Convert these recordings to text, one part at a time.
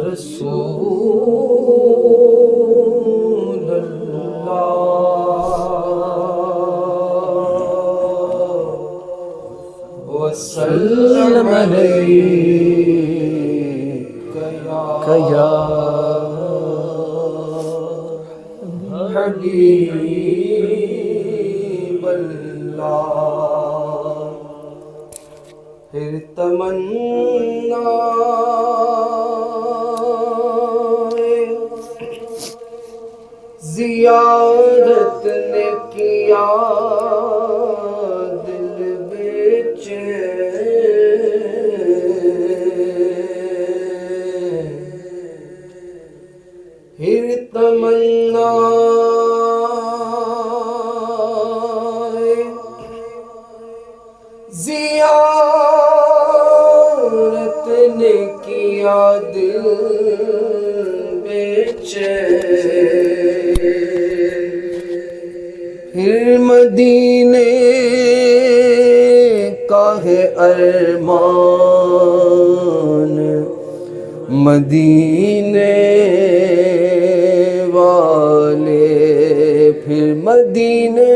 رسول اللہ وسلم علیک یا حبیب اللہ۔ پھر تمنا زیارت نے کیا دل بےچین، پھر تمنا زیارت نے کیا دل بےچین، پھر مدینے کا ہے ارمان، مدینے والے پھر مدینے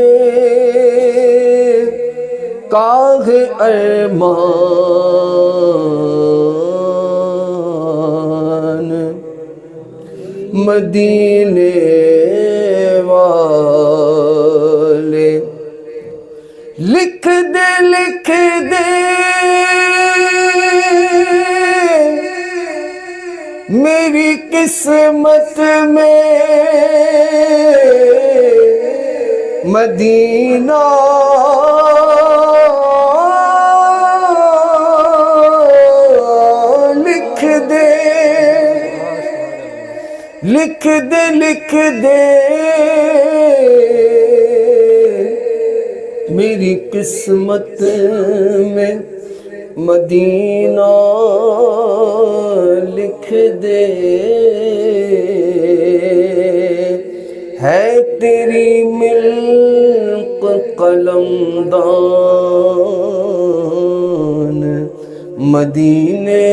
کا ہے ارمان، مدینے والے لکھ دے میری قسمت میں مدینہ، لکھ دے میری قسمت میں مدینہ، لکھ دے ہے تیری ملک قلمدان، مدینے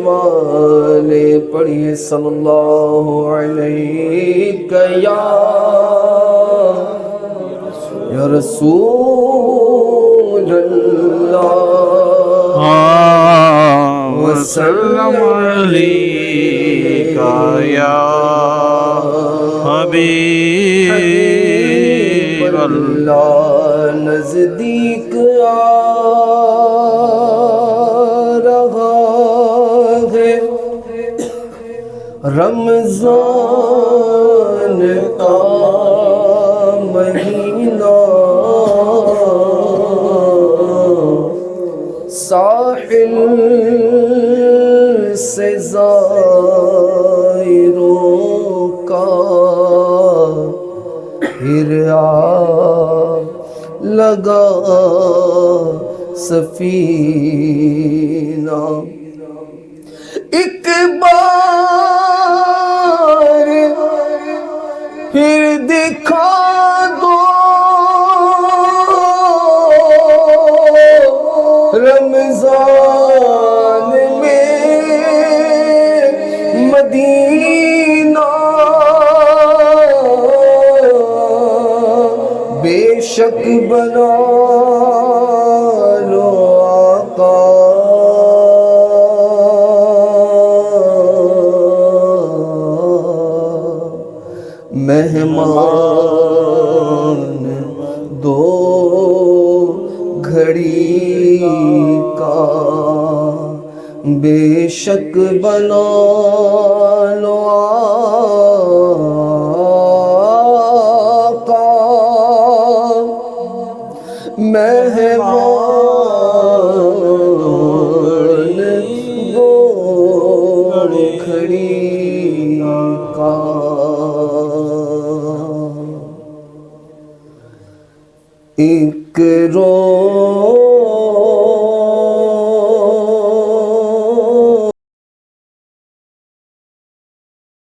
والے پڑھیے صلی اللہ علیہ یا رسول اللہ وسلم علیک یا حبیب اللہ۔ نزدیک آ رہا ہے رمضان کا مہینہ، ساحل سے زائروں کا پھر آ لگا سفینہ، ایک بار پھر دکھا دو رمضان میں مدینہ، بے شک بنا لو آقا مہمان دو گھڑی کا، بے شک بنا لو آقا مہمان دو گھڑی کا۔ ایک روز